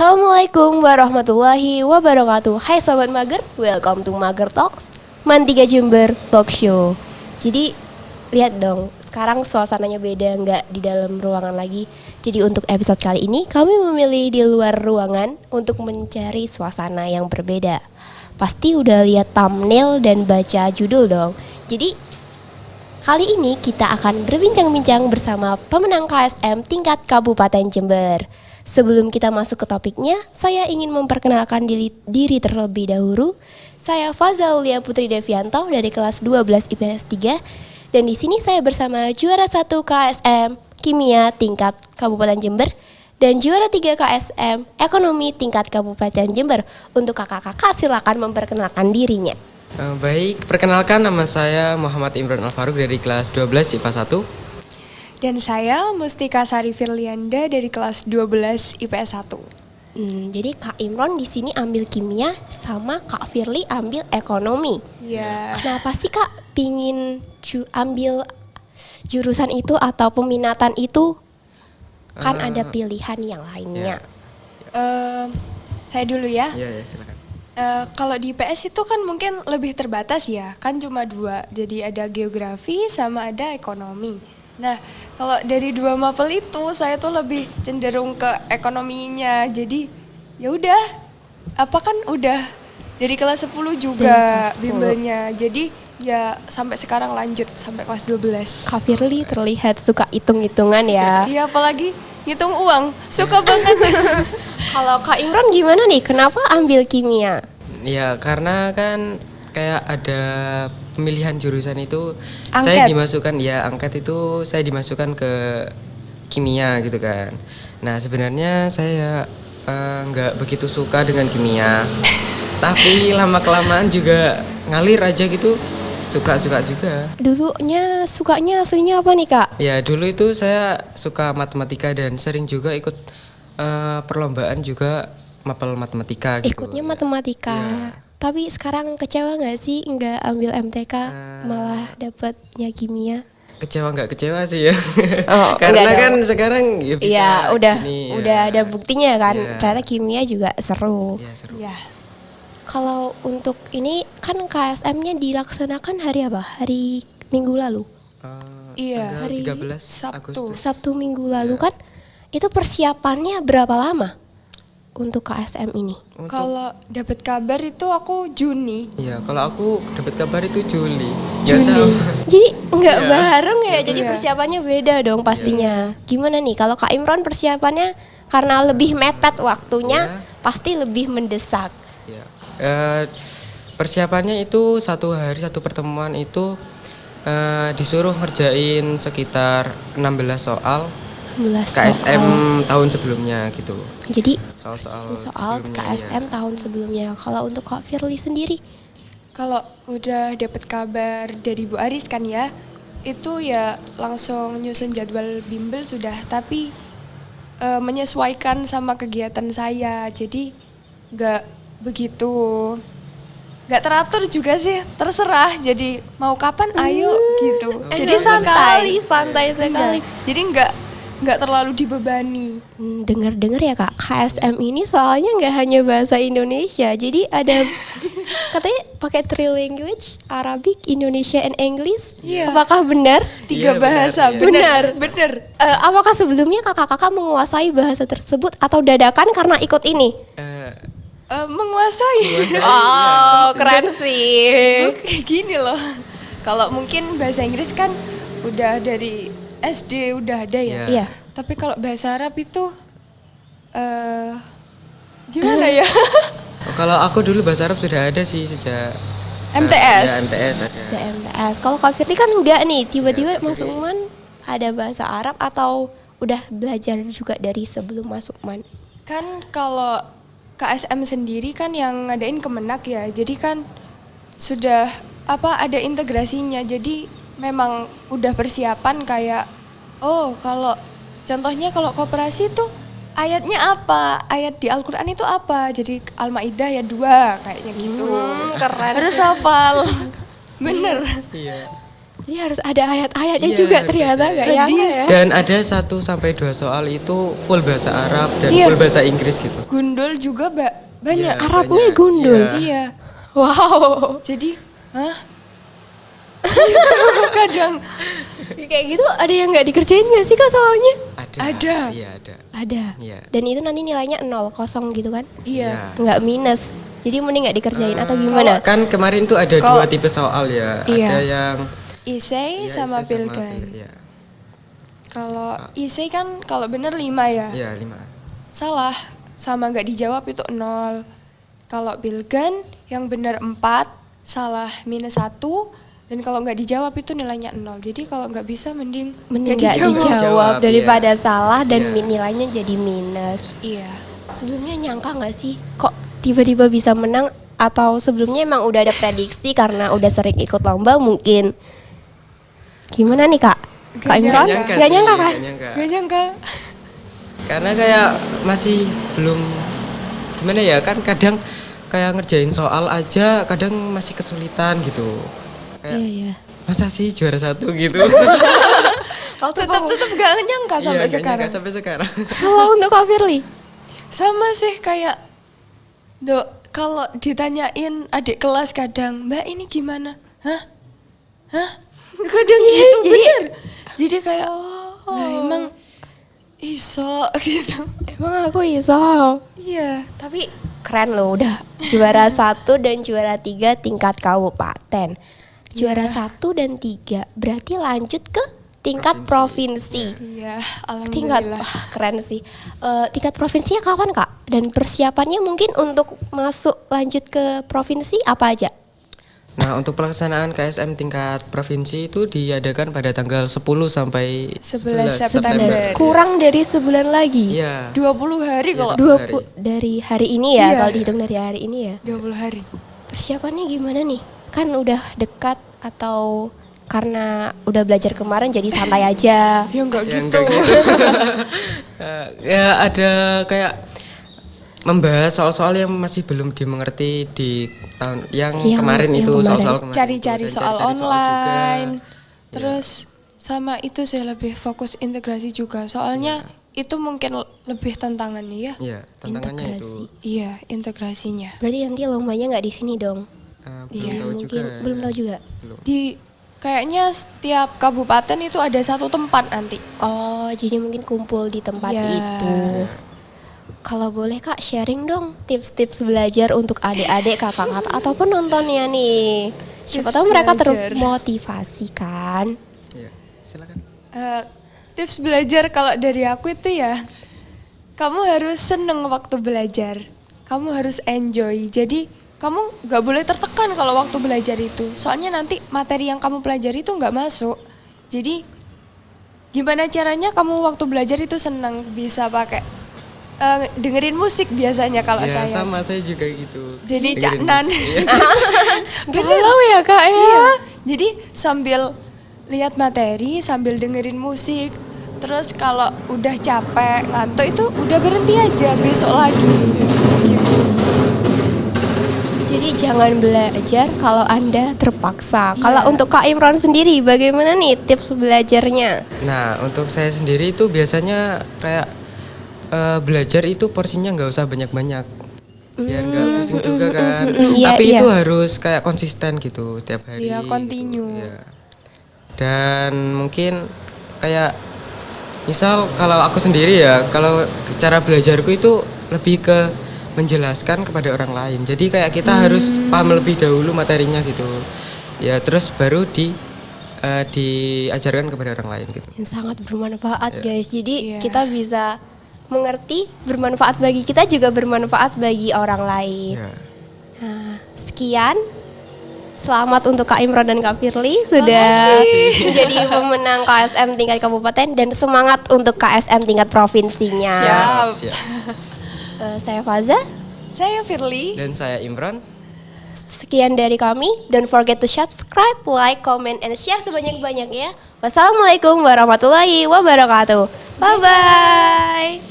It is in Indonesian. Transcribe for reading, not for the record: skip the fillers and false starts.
Assalamualaikum warahmatullahi wabarakatuh. Hai Sobat Mager, welcome to Mager Talks Mantiga Jember Talk Show. Jadi lihat dong, sekarang suasananya beda, nggak di dalam ruangan lagi. Jadi untuk episode kali ini kami memilih di luar ruangan untuk mencari suasana yang berbeda. Pasti udah lihat thumbnail dan baca judul dong. Jadi kali ini kita akan berbincang-bincang bersama pemenang KSM tingkat Kabupaten Jember. Sebelum kita masuk ke topiknya, saya ingin memperkenalkan diri terlebih dahulu. Saya Faza Aulia Putri Devianto dari kelas 12 IPS 3 dan di sini saya bersama juara 1 KSM Kimia tingkat Kabupaten Jember dan juara 3 KSM Ekonomi tingkat Kabupaten Jember. Untuk kakak-kakak silakan memperkenalkan dirinya. Baik, perkenalkan nama saya Muhammad Imran Al-Faruq dari kelas 12 IPA 1. Dan saya Mustika Sari Firlianda dari kelas 12 IPS 1. Jadi Kak Imron di sini ambil kimia sama Kak Firly ambil ekonomi. Iya. Kenapa sih Kak pingin ambil jurusan itu atau peminatan itu? Kan ada pilihan yang lainnya. Saya dulu ya. Iya, silakan. Kalau di IPS itu kan mungkin lebih terbatas ya, kan cuma 2. Jadi ada geografi sama ada ekonomi. Nah, kalau dari 2 mapel itu saya tuh lebih cenderung ke ekonominya. Jadi ya udah, apa kan udah dari kelas 10 juga bimbelnya. Jadi ya sampai sekarang lanjut sampai kelas 12. Kak Firly terlihat suka hitung-hitungan ya. Iya, apalagi ngitung uang, suka banget. Kalau Kak Imron gimana nih? Kenapa ambil kimia? Ya, karena kan kayak ada pemilihan jurusan itu Angket. saya dimasukkan angket itu saya dimasukkan ke kimia gitu kan. Nah, sebenarnya saya nggak begitu suka dengan kimia. Tapi lama-kelamaan juga ngalir aja gitu. Suka-suka juga. Dulunya sukanya aslinya apa nih Kak? Ya, dulu itu saya suka matematika dan sering juga ikut perlombaan juga mapel matematika gitu. Ikutnya matematika. Ya. Tapi sekarang kecewa nggak sih nggak ambil MTK malah dapatnya kimia? Kecewa nggak kecewa sih ya. Oh, karena kan sekarang ya bisa. Iya, udah ya. ada buktinya kan. Iya. Ternyata kimia juga seru. Iya, seru. Ya. Kalau untuk ini kan KSM-nya dilaksanakan hari apa? Hari Minggu lalu. Iya, Tanggal hari 13 Sabtu. Agustus. Sabtu Minggu lalu Iya. kan. Itu persiapannya berapa lama untuk KSM ini? Kalau dapat kabar itu aku Juni. Iya, kalau aku dapat kabar itu Juli. Jadi nggak Iya. bareng ya, jadi Iya. persiapannya beda dong pastinya. Gimana nih kalau Kak Imron persiapannya karena lebih mepet waktunya, pasti lebih mendesak. Iya. Persiapannya itu satu hari satu pertemuan itu disuruh ngerjain sekitar 16 soal 16 KSM soal. tahun sebelumnya gitu. Jadi Soal soal sebelumnya, KSM iya. tahun sebelumnya. Kalau untuk Kak Firly sendiri, Kalau udah dapat kabar dari Bu Aris kan ya, itu ya langsung nyusun jadwal bimbel sudah, tapi menyesuaikan sama kegiatan saya, jadi nggak begitu, nggak teratur juga sih, terserah. Jadi mau kapan ayo gitu. Jadi santai sekali. Jadi nggak terlalu dibebani. Dengar-dengar ya Kak, KSM ini soalnya nggak hanya bahasa Indonesia, jadi ada katanya pakai three language, Arabic, Indonesia, and English. Iya. Apakah benar? 3 Iya, bahasa. benar, Benar. Apakah sebelumnya kakak-kakak menguasai bahasa tersebut atau dadakan karena ikut ini? Menguasai. Oh, keren sih. Gini loh. Kalau mungkin bahasa Inggris kan udah dari SD udah ada ya. Iya. Tapi kalau bahasa Arab itu gimana ya? Kalau aku dulu bahasa Arab sudah ada sih sejak MTS. Ya, MTS ada. SDMTS. Kalau Kak Firly kan enggak nih, tiba-tiba masuk UMAN ada bahasa Arab atau udah belajar juga dari sebelum masuk UMAN? Kan kalau KSM sendiri kan yang ngadain Kemenak ya. Jadi kan sudah ada integrasinya. Jadi memang udah persiapan kayak kalau contohnya kalau koperasi tuh ayatnya apa? Ayat di Al-Qur'an itu apa? Jadi Al-Maidah ayat 2 kayaknya gitu. Keren. Harus hafal. Bener. Iya. Jadi harus ada ayat-ayatnya Iya, juga harus ternyata ada. nggak nyangka Hadis. ya. Dan ada 1 sampai 2 soal itu full bahasa Arab dan Iya. full bahasa Inggris gitu. Gundul juga banyak. Iya, Arabnya banyak. gundul. Iya. Iya. Wow. Jadi, hah? Kadang Kayak gitu ada yang nggak dikerjain nggak sih Kak soalnya? Ada. Iya, ada. Ada. Iya. Dan itu nanti nilainya 0, kosong gitu kan? iya. Nggak minus. Jadi mending nggak dikerjain atau gimana? Kan kemarin tuh ada Kalau- 2 tipe soal ya. Iya. Ada yang Isei iya, sama essay Pilgan. iya. Kalau Isei kan kalau bener 5 ya. Iya, 5. Salah sama nggak dijawab itu 0. Kalau Bilgan yang benar 4, salah -1, dan kalau nggak dijawab itu nilainya 0. Jadi kalau nggak bisa mending Mending nggak dijawab Dijawab, daripada iya. salah dan Iya. nilainya jadi minus. Iya. Sebelumnya nyangka nggak sih kok tiba-tiba bisa menang, atau sebelumnya emang udah ada prediksi karena udah sering ikut lomba mungkin? Gimana nih Kak? Kak Imran? nyangka Nggak sih, nyangka kan? nggak nyangka. Gak nyangka. Karena kayak masih belum gimana ya, kan kadang kayak ngerjain soal aja kadang masih kesulitan gitu. Kayak, Iya iya. masa sih juara 1 gitu. Tetap gak nyangka Iya, sampai nggak sekarang. nyangka sampai sekarang. Kalau untuk Kak Firly? Sama sih kayak kalau ditanyain adik kelas kadang, "Mbak ini gimana?" Hah? Hah? Kadang gitu Jadi- bener. Jadi kayak nah emang iso gitu. Emang aku iso. Iya. Tapi keren loh, udah juara 1 dan juara 3 tingkat kabupaten. Juara 1 dan 3 berarti lanjut ke tingkat provinsi. Iya, Tingkat, alhamdulillah. wah keren sih. Tingkat provinsinya kapan Kak? Dan persiapannya mungkin untuk masuk lanjut ke provinsi apa aja? Nah, untuk pelaksanaan KSM tingkat provinsi itu diadakan pada tanggal 10 sampai 11 September. September. Kurang dari sebulan lagi. Iya. 20 hari Iya, kalau 20 dari hari ini ya, Iya. kalau dihitung dari hari ini ya. 20 hari. Persiapannya gimana nih? Kan udah dekat atau karena udah belajar kemarin jadi santai aja? Ya enggak Ya, gitu. enggak gitu. Ya ada kayak membahas soal-soal yang masih belum dimengerti di tahun yang kemarin yang itu, kemarin. soal-soal kemarin Cari-cari itu, dan soal cari-cari online. juga. Terus sama itu saya lebih fokus integrasi juga. Soalnya itu mungkin lebih tantangannya ya. Iya, tantangannya Integrasi. itu. Iya, integrasinya. Berarti nanti lombanya nggak di sini dong? Belum tahu Mungkin juga. belum tahu juga. Di kayaknya setiap kabupaten itu ada satu tempat nanti. Oh, jadi mungkin kumpul di tempat Iya. itu. Kalau boleh Kak sharing dong tips-tips belajar untuk adik-adik, kakak-kakak atau penontonnya nih. Siapa Tips tahu mereka belajar. termotivasi. termotivasi kan. Iya, silakan. Tips belajar kalau dari aku itu ya, kamu harus seneng waktu belajar. Kamu harus enjoy. Jadi kamu gak boleh tertekan kalau waktu belajar itu. Soalnya nanti materi yang kamu pelajari itu gak masuk. Jadi gimana caranya kamu waktu belajar itu seneng, bisa pakai dengerin musik biasanya kalau Ya, saya. sama saya juga gitu. Jadi Dengerin Cak Nan. musik, iya. Galau ya Kak ya. Iya. Jadi sambil lihat materi, sambil dengerin musik. Terus kalau udah capek, ngantuk itu udah berhenti aja, besok lagi. Gitu. Jadi jangan belajar kalau Anda terpaksa. Iya. Kalau untuk Kak Imran sendiri bagaimana nih tips belajarnya? Nah, untuk saya sendiri itu biasanya kayak belajar itu porsinya nggak usah banyak-banyak, biar nggak pusing juga kan. iya, Tapi iya. itu harus kayak konsisten gitu tiap hari. Iya, gitu. continue. Iya. Dan mungkin kayak misal kalau aku sendiri ya, kalau cara belajarku itu lebih ke menjelaskan kepada orang lain. Jadi kayak kita harus paham lebih dahulu materinya gitu. Ya terus baru diajarkan kepada orang lain gitu. Yang sangat bermanfaat guys. Jadi Iya. kita bisa mengerti, bermanfaat bagi kita juga bermanfaat bagi orang lain. Ya. Nah, sekian. Selamat untuk Kak Imran dan Kak Firly sudah menjadi pemenang KSM tingkat kabupaten, dan semangat untuk KSM tingkat provinsinya. Siap. Saya Faza. Saya Firly. Dan saya Imran. Sekian dari kami. Don't forget to subscribe, like, comment, and share sebanyak-banyaknya. Wassalamualaikum warahmatullahi wabarakatuh. Bye-bye.